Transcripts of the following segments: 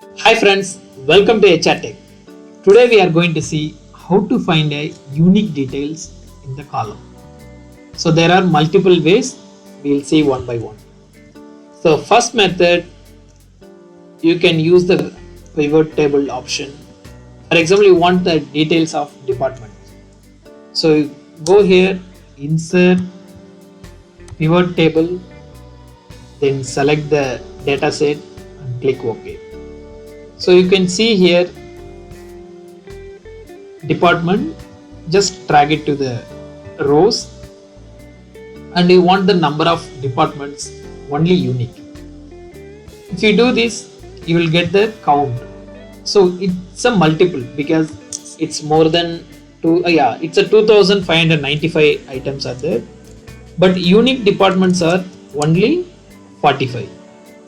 Hi friends, welcome to HR Tech. Today we are going to see how to find a unique details in the column. So there are multiple ways, we'll see one by one. So first method, you can use the pivot table option. For example, you want the details of department. So you go here, insert pivot table, then select the data set and click OK. So you can see here department, just drag it to the rows, and you want the number of departments only unique. If you do this, you will get the count. So it's a multiple because it's more than it's a 2595 items are there, but unique departments are only 45,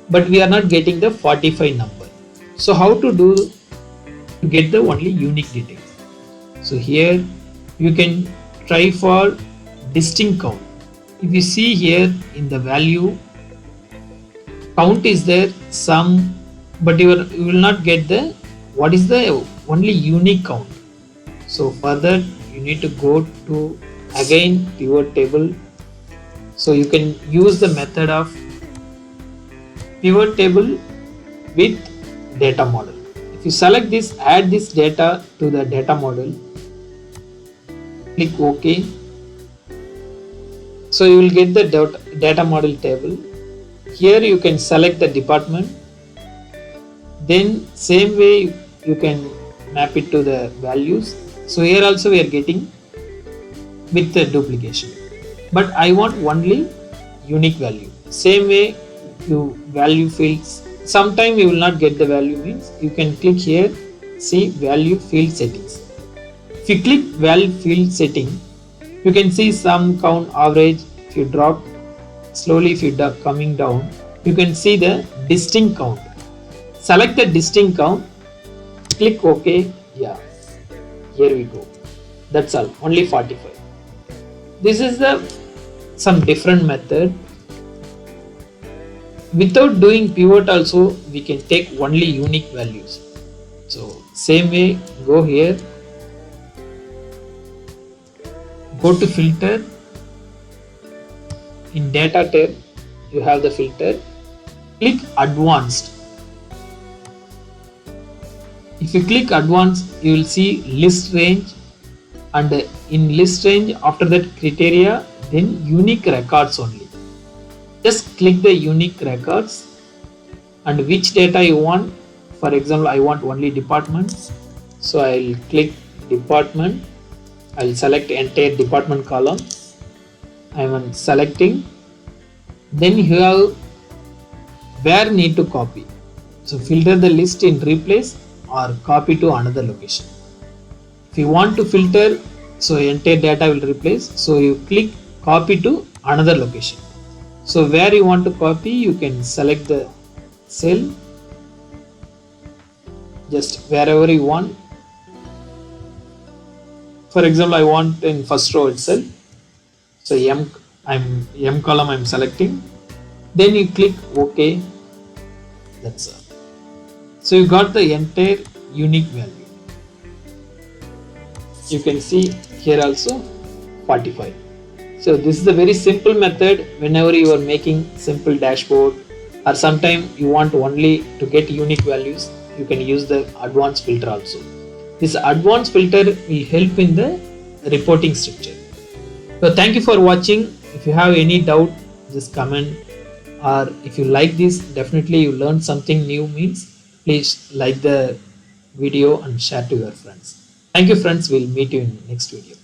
but we are not getting the 45 number. So how to do to get the only unique details? So here you can try for distinct count. If you see here in the value, count is there some, but you will not get the what is the only unique count. So for that you need to go to again pivot table. So you can use the method of pivot table with data model. If you select this, add this data to the data model, click OK. So you will get the data model table. Here you can select the department. Then same way you can map it to the values. So here also we are getting with the duplication. But I want only unique value. Same way you value fields. Sometime you will not get the value means you can click here, see value field settings. If you click value field setting, you can see some count average. If you drop slowly, if you coming down, you can see the distinct count. Select the distinct count, click OK. Yeah, here we go. That's all, only 45. This is the some different method. Without doing pivot also, we can take only unique values. So same way, go here, go to filter. In data tab, you have the filter. Click advanced. If you click advanced, you will see list range, and in list range after that criteria, then unique records only. Just click the unique records and which data you want. For example, I want only departments, so I'll click department. I'll select entire department column. I'm selecting. Then you have where need to copy. So filter the list in replace or copy to another location. If you want to filter, so entire data will replace. So you click copy to another location. So where you want to copy, you can select the cell, just wherever you want. For example, I want in first row itself. So M column I'm selecting. Then you click OK. That's all. So you got the entire unique value. You can see here also 45. So this is a very simple method. Whenever you are making simple dashboard, or sometime you want only to get unique values, you can use the advanced filter also. This advanced filter will help in the reporting structure. So thank you for watching. If you have any doubt, just comment, or if you like this, definitely you learned something new means please like the video and share to your friends. Thank you friends, we'll meet you in next video.